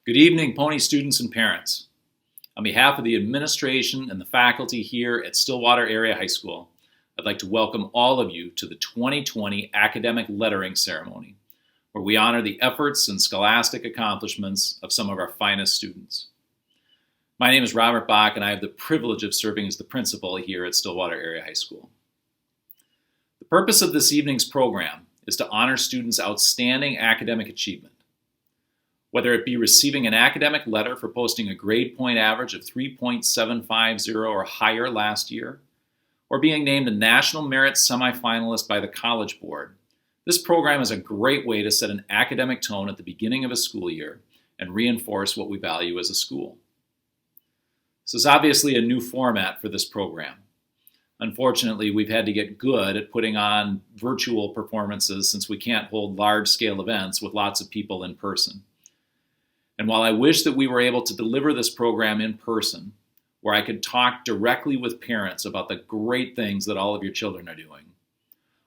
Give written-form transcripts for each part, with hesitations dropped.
Good evening, Pony students and parents. On behalf of the administration and the faculty here at Stillwater Area High School, I'd like to welcome all of you to the 2020 Academic Lettering Ceremony, where we honor the efforts and scholastic accomplishments of some of our finest students. My name is Robert Bach, and I have the privilege of serving as the principal here at Stillwater Area High School. The purpose of this evening's program is to honor students' outstanding academic achievement. Whether it be receiving an academic letter for posting a grade point average of 3.750 or higher last year, or being named a National Merit Semifinalist by the College Board, this program is a great way to set an academic tone at the beginning of a school year and reinforce what we value as a school. This is obviously a new format for this program. Unfortunately, we've had to get good at putting on virtual performances since we can't hold large-scale events with lots of people in person. And while I wish that we were able to deliver this program in person, where I could talk directly with parents about the great things that all of your children are doing,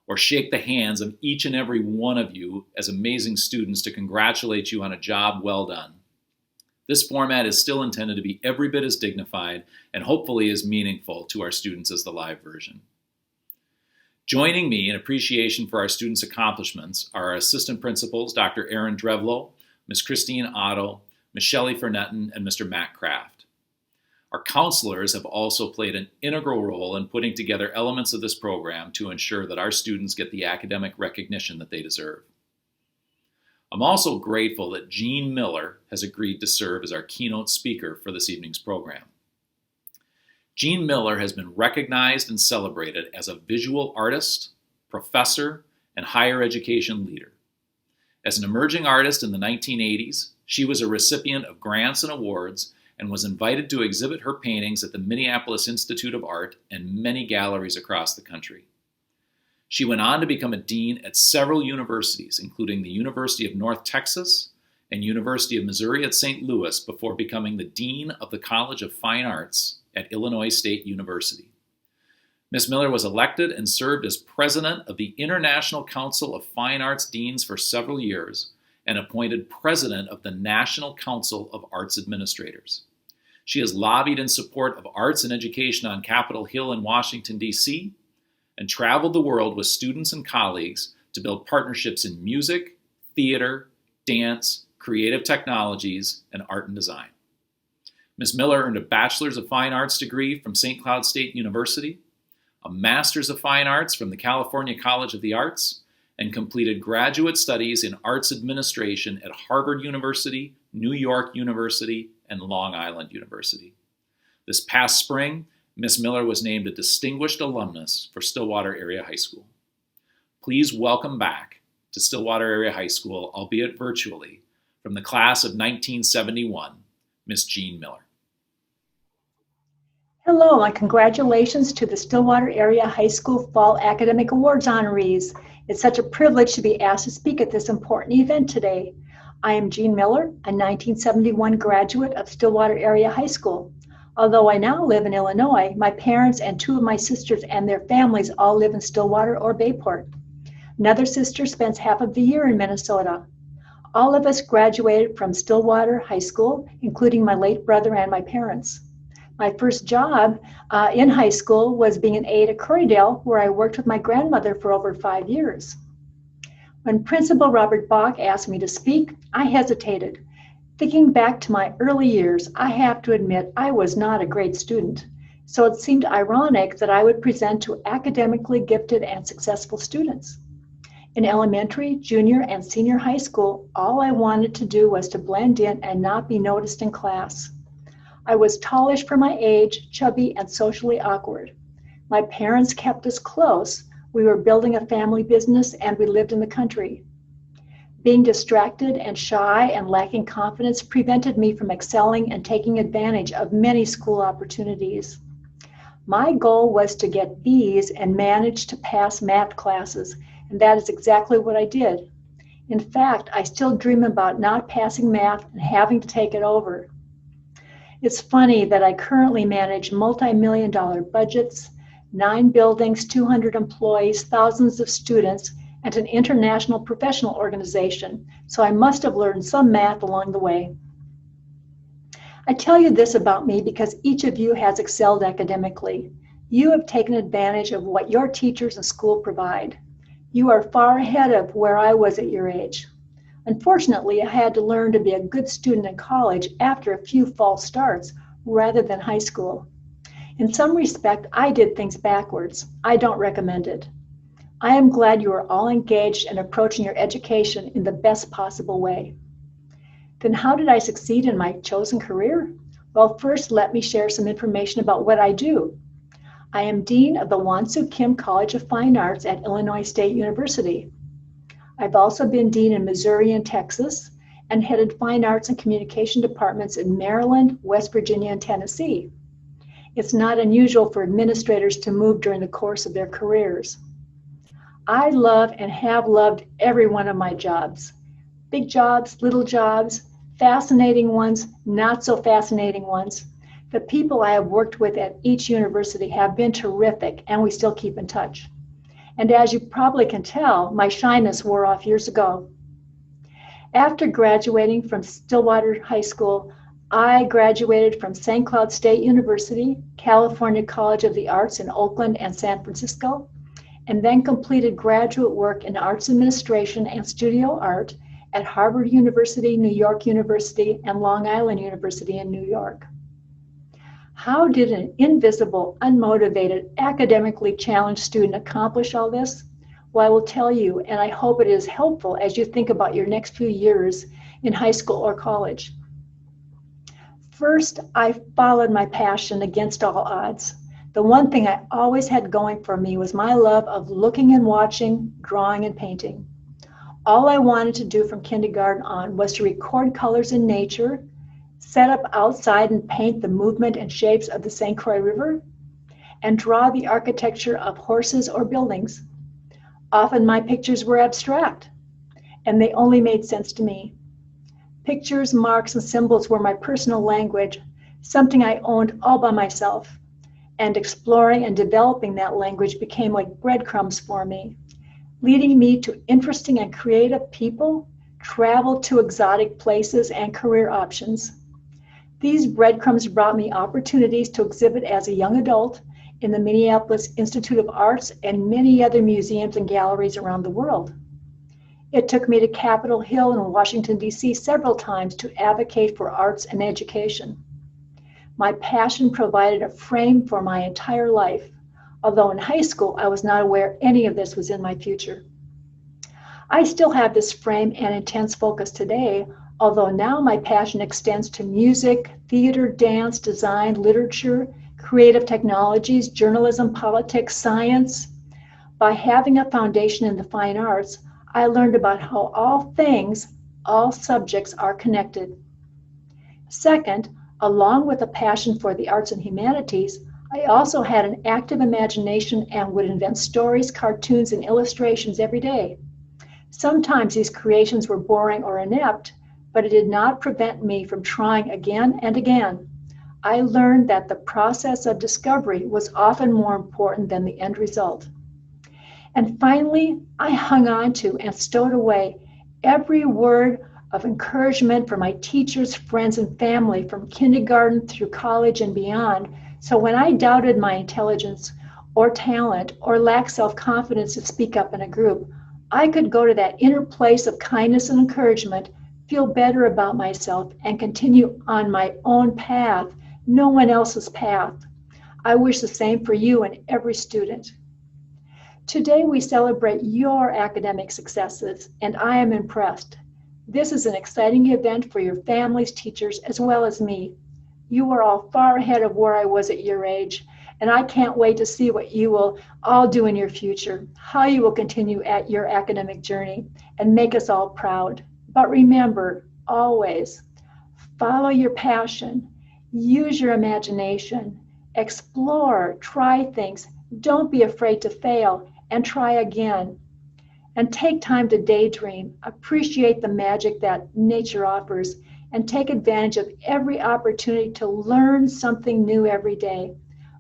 or shake the hands of each and every one of you as amazing students to congratulate you on a job well done, this format is still intended to be every bit as dignified and hopefully as meaningful to our students as the live version. Joining me in appreciation for our students' accomplishments are our assistant principals, Dr. Aaron Drevlo, Ms. Christine Otto, Ms. Shelley Fernetten, and Mr. Matt Kraft. Our counselors have also played an integral role in putting together elements of this program to ensure that our students get the academic recognition that they deserve. I'm also grateful that Jean Miller has agreed to serve as our keynote speaker for this evening's program. Jean Miller has been recognized and celebrated as a visual artist, professor, and higher education leader. As an emerging artist in the 1980s, she was a recipient of grants and awards and was invited to exhibit her paintings at the Minneapolis Institute of Art and many galleries across the country. She went on to become a dean at several universities, including the University of North Texas and University of Missouri at St. Louis, before becoming the dean of the College of Fine Arts at Illinois State University. Ms. Miller was elected and served as president of the International Council of Fine Arts Deans for several years and appointed president of the National Council of Arts Administrators. She has lobbied in support of arts and education on Capitol Hill in Washington, D.C., and traveled the world with students and colleagues to build partnerships in music, theater, dance, creative technologies, and art and design. Ms. Miller earned a Bachelor's of Fine Arts degree from St. Cloud State University, a Master's of Fine Arts from the California College of the Arts, and completed graduate studies in arts administration at Harvard University, New York University, and Long Island University. This past spring, Ms. Miller was named a Distinguished Alumnus for Stillwater Area High School. Please welcome back to Stillwater Area High School, albeit virtually, from the class of 1971, Ms. Jean Miller. Hello, and congratulations to the Stillwater Area High School Fall Academic Awards honorees. It's such a privilege to be asked to speak at this important event today. I am Jean Miller, a 1971 graduate of Stillwater Area High School. Although I now live in Illinois, my parents and two of my sisters and their families all live in Stillwater or Bayport. Another sister spends half of the year in Minnesota. All of us graduated from Stillwater High School, including my late brother and my parents. My first job in high school was being an aide at Currydale, where I worked with my grandmother for over 5 years. When Principal Robert Bach asked me to speak, I hesitated. Thinking back to my early years, I have to admit I was not a great student, so it seemed ironic that I would present to academically gifted and successful students. In elementary, junior, and senior high school, all I wanted to do was to blend in and not be noticed in class. I was tallish for my age, chubby, and socially awkward. My parents kept us close. We were building a family business, and we lived in the country. Being distracted and shy and lacking confidence prevented me from excelling and taking advantage of many school opportunities. My goal was to get B's and manage to pass math classes, and that is exactly what I did. In fact, I still dream about not passing math and having to take it over. It's funny that I currently manage multi-million-dollar budgets, 9 buildings, 200 employees, thousands of students, and an international professional organization, so I must have learned some math along the way. I tell you this about me because each of you has excelled academically. You have taken advantage of what your teachers and school provide. You are far ahead of where I was at your age. Unfortunately, I had to learn to be a good student in college after a few false starts rather than high school. In some respect, I did things backwards. I don't recommend it. I am glad you are all engaged and approaching your education in the best possible way. Then how did I succeed in my chosen career? Well, first, let me share some information about what I do. I am Dean of the Won-Soo Kim College of Fine Arts at Illinois State University. I've also been Dean in Missouri and Texas and headed Fine Arts and Communication departments in Maryland, West Virginia, and Tennessee. It's not unusual for administrators to move during the course of their careers. I love and have loved every one of my jobs. Big jobs, little jobs, fascinating ones, not so fascinating ones. The people I have worked with at each university have been terrific, and we still keep in touch. And as you probably can tell, my shyness wore off years ago. After graduating from Stillwater High School, I graduated from St. Cloud State University, California College of the Arts in Oakland and San Francisco, and then completed graduate work in arts administration and studio art at Harvard University, New York University, and Long Island University in New York. How did an invisible, unmotivated, academically challenged student accomplish all this? Well, I will tell you, and I hope it is helpful as you think about your next few years in high school or college. First, I followed my passion against all odds. The one thing I always had going for me was my love of looking and watching, drawing and painting. All I wanted to do from kindergarten on was to record colors in nature, set up outside and paint the movement and shapes of the St. Croix River, and draw the architecture of horses or buildings. Often my pictures were abstract, and they only made sense to me. Pictures, marks, and symbols were my personal language, something I owned all by myself, and exploring and developing that language became like breadcrumbs for me, leading me to interesting and creative people, travel to exotic places, and career options. These breadcrumbs brought me opportunities to exhibit as a young adult in the Minneapolis Institute of Arts and many other museums and galleries around the world. It took me to Capitol Hill in Washington, D.C. several times to advocate for arts and education. My passion provided a frame for my entire life, although in high school I was not aware any of this was in my future. I still have this frame and intense focus today, although now my passion extends to music, theater, dance, design, literature, creative technologies, journalism, politics, science. By having a foundation in the fine arts, I learned about how all things, all subjects are connected. Second, along with a passion for the arts and humanities, I also had an active imagination and would invent stories, cartoons, and illustrations every day. Sometimes these creations were boring or inept, but it did not prevent me from trying again and again. I learned that the process of discovery was often more important than the end result. And finally, I hung on to and stowed away every word of encouragement from my teachers, friends, and family from kindergarten through college and beyond. So when I doubted my intelligence or talent or lacked self-confidence to speak up in a group, I could go to that inner place of kindness and encouragement, feel better about myself, and continue on my own path, no one else's path. I wish the same for you and every student. Today we celebrate your academic successes, and I am impressed. This is an exciting event for your families, teachers, as well as me. You are all far ahead of where I was at your age, and I can't wait to see what you will all do in your future, how you will continue at your academic journey, and make us all proud. But remember, always, follow your passion, use your imagination, explore, try things, don't be afraid to fail, and try again. And take time to daydream, appreciate the magic that nature offers, and take advantage of every opportunity to learn something new every day.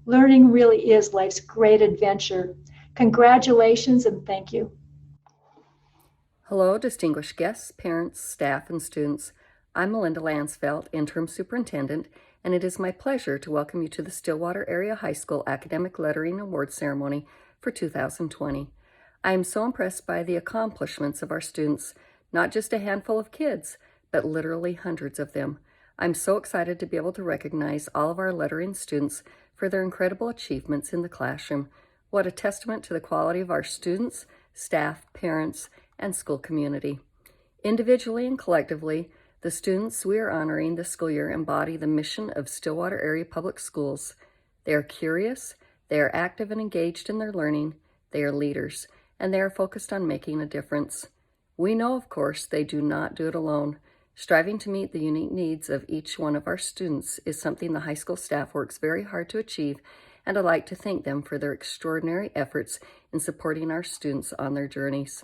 Learning really is life's great adventure. Congratulations and thank you. Hello, distinguished guests, parents, staff, and students. I'm Melinda Lansfeld, Interim Superintendent, and it is my pleasure to welcome you to the Stillwater Area High School Academic Lettering Awards Ceremony for 2020. I am so impressed by the accomplishments of our students, not just a handful of kids, but literally hundreds of them. I'm so excited to be able to recognize all of our lettering students for their incredible achievements in the classroom. What a testament to the quality of our students, staff, parents, and school community. Individually and collectively, the students we are honoring this school year embody the mission of Stillwater Area Public Schools. They are curious, they are active and engaged in their learning, they are leaders, and they are focused on making a difference. We know, of course, they do not do it alone. Striving to meet the unique needs of each one of our students is something the high school staff works very hard to achieve, and I'd like to thank them for their extraordinary efforts in supporting our students on their journeys.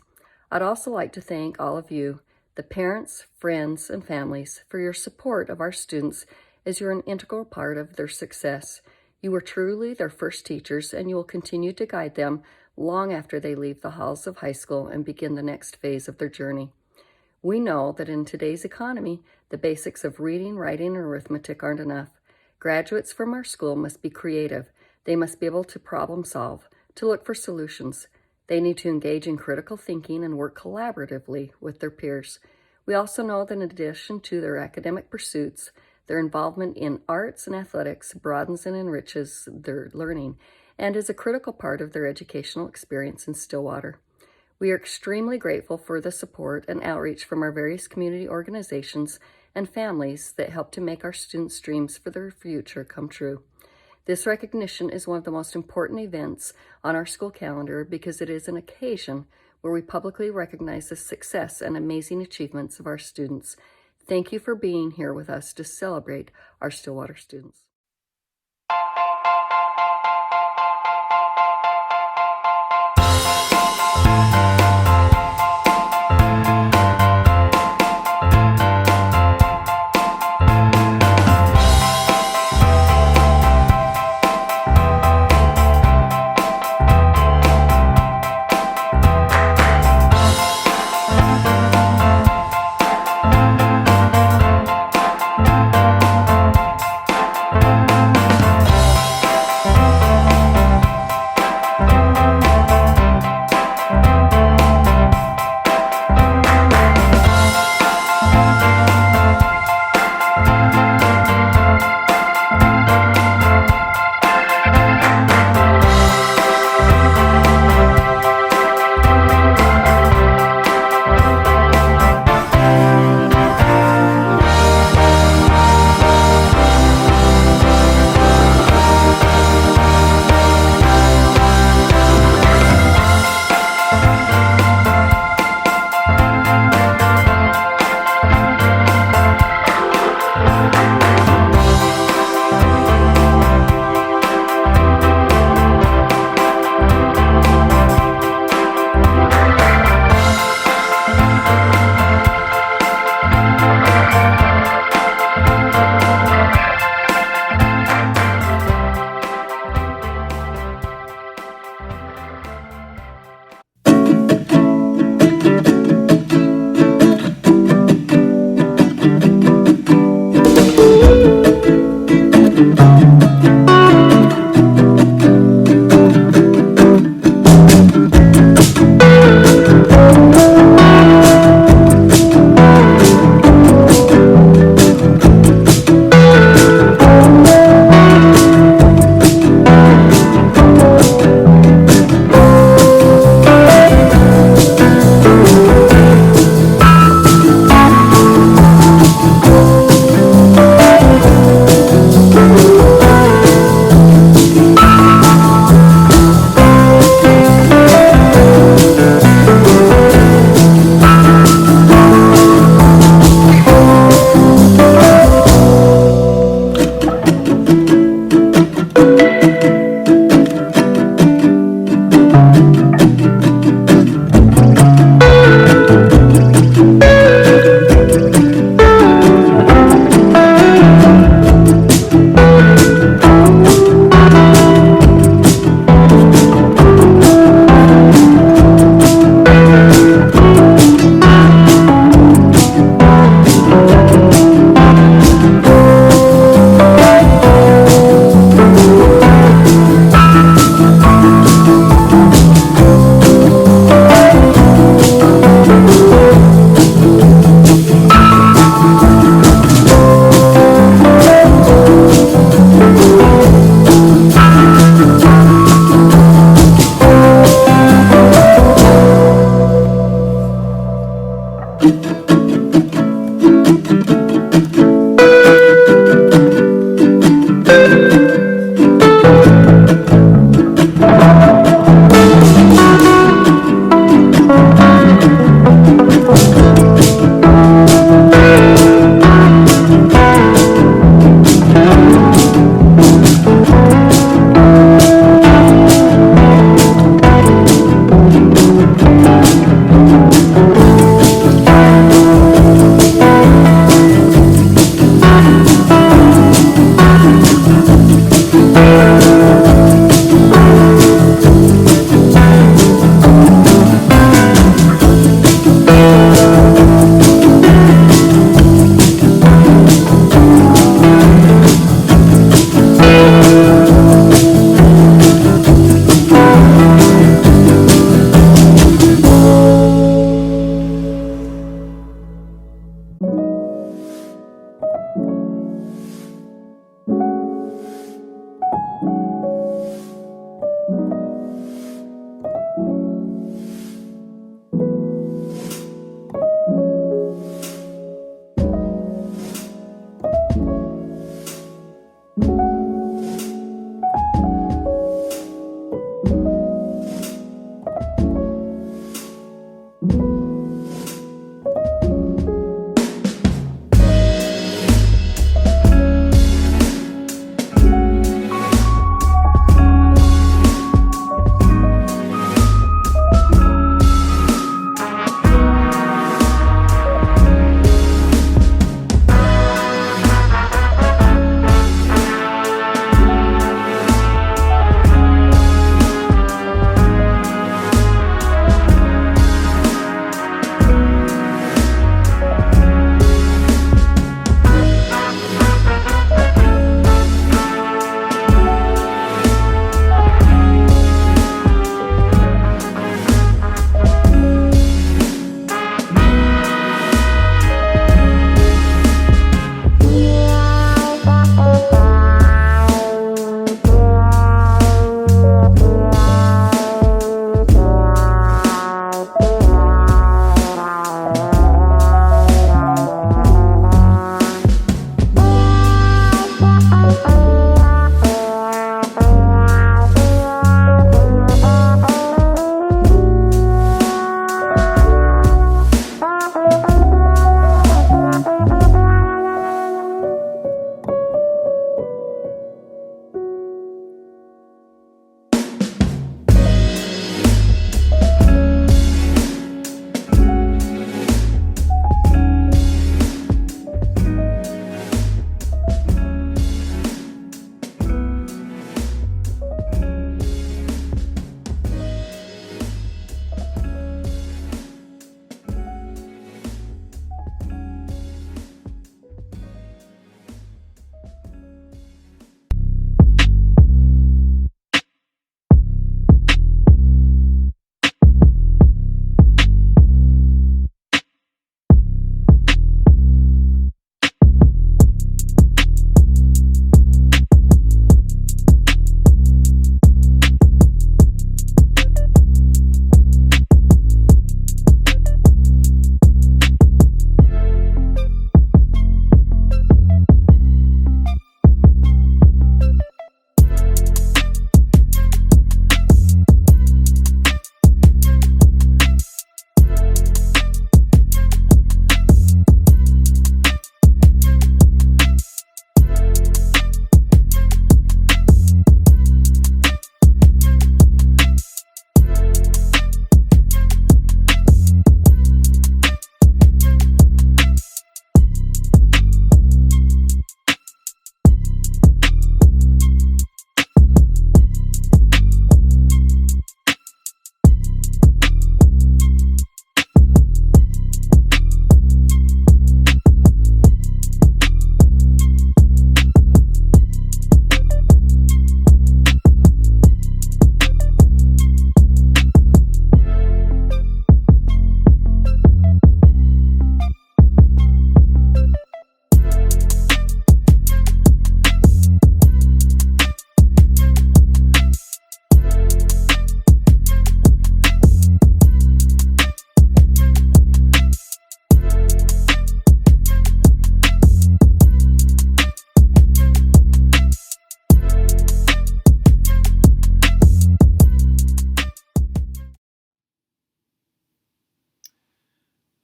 I'd also like to thank all of you, the parents, friends, and families, for your support of our students as you're an integral part of their success. You were truly their first teachers, and you will continue to guide them long after they leave the halls of high school and begin the next phase of their journey. We know that in today's economy, the basics of reading, writing, and arithmetic aren't enough. Graduates from our school must be creative. They must be able to problem solve, to look for solutions. They need to engage in critical thinking and work collaboratively with their peers. We also know that in addition to their academic pursuits, their involvement in arts and athletics broadens and enriches their learning and is a critical part of their educational experience in Stillwater. We are extremely grateful for the support and outreach from our various community organizations and families that help to make our students' dreams for their future come true. This recognition is one of the most important events on our school calendar because it is an occasion where we publicly recognize the success and amazing achievements of our students. Thank you for being here with us to celebrate our Stillwater students.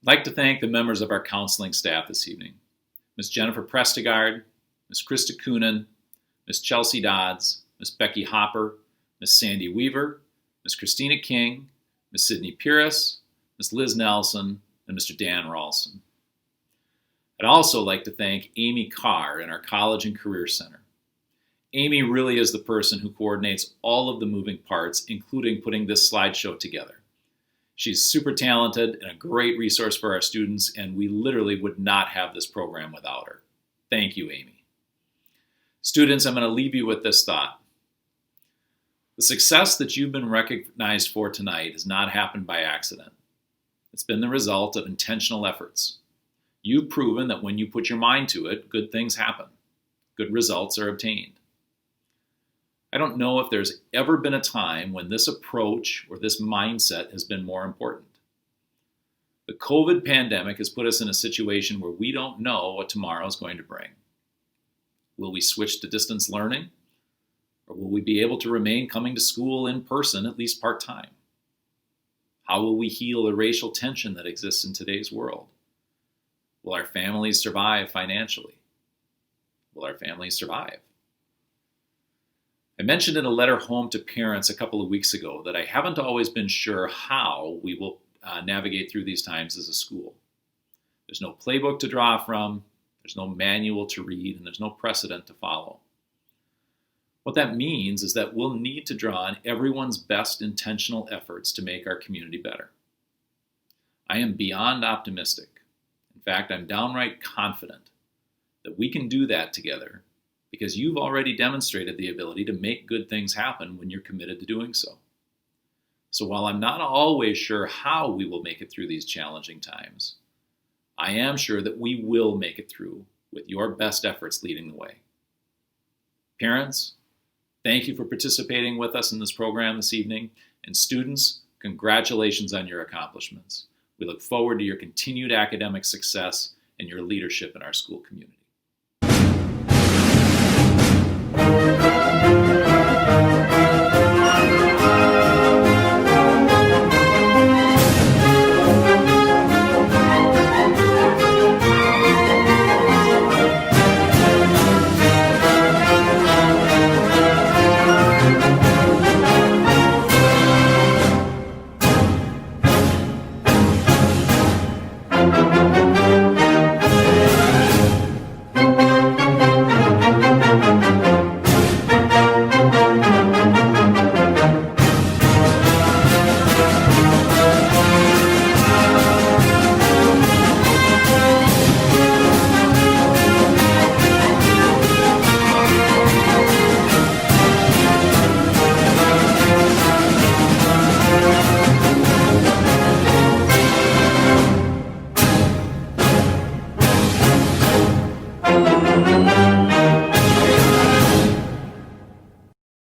I'd like to thank the members of our counseling staff this evening. Ms. Jennifer Prestegard, Ms. Krista Coonan, Ms. Chelsea Dodds, Ms. Becky Hopper, Ms. Sandy Weaver, Ms. Christina King, Ms. Sydney Pierce, Ms. Liz Nelson, and Mr. Dan Ralston. I'd also like to thank Amy Carr in our College and Career Center. Amy really is the person who coordinates all of the moving parts, including putting this slideshow together. She's super talented and a great resource for our students, and we literally would not have this program without her. Thank you, Amy. Students, I'm going to leave you with this thought. The success that you've been recognized for tonight has not happened by accident. It's been the result of intentional efforts. You've proven that when you put your mind to it, good things happen. Good results are obtained. I don't know if there's ever been a time when this approach or this mindset has been more important. The COVID pandemic has put us in a situation where we don't know what tomorrow is going to bring. Will we switch to distance learning? Or will we be able to remain coming to school in person, at least part-time? How will we heal the racial tension that exists in today's world? Will our families survive financially? Will our families survive? I mentioned in a letter home to parents a couple of weeks ago that I haven't always been sure how we will navigate through these times as a school. There's no playbook to draw from, there's no manual to read, and there's no precedent to follow. What that means is that we'll need to draw on everyone's best intentional efforts to make our community better. I am beyond optimistic. In fact, I'm downright confident that we can do that together because you've already demonstrated the ability to make good things happen when you're committed to doing so. So while I'm not always sure how we will make it through these challenging times, I am sure that we will make it through with your best efforts leading the way. Parents, thank you for participating with us in this program this evening. And students, congratulations on your accomplishments. We look forward to your continued academic success and your leadership in our school community.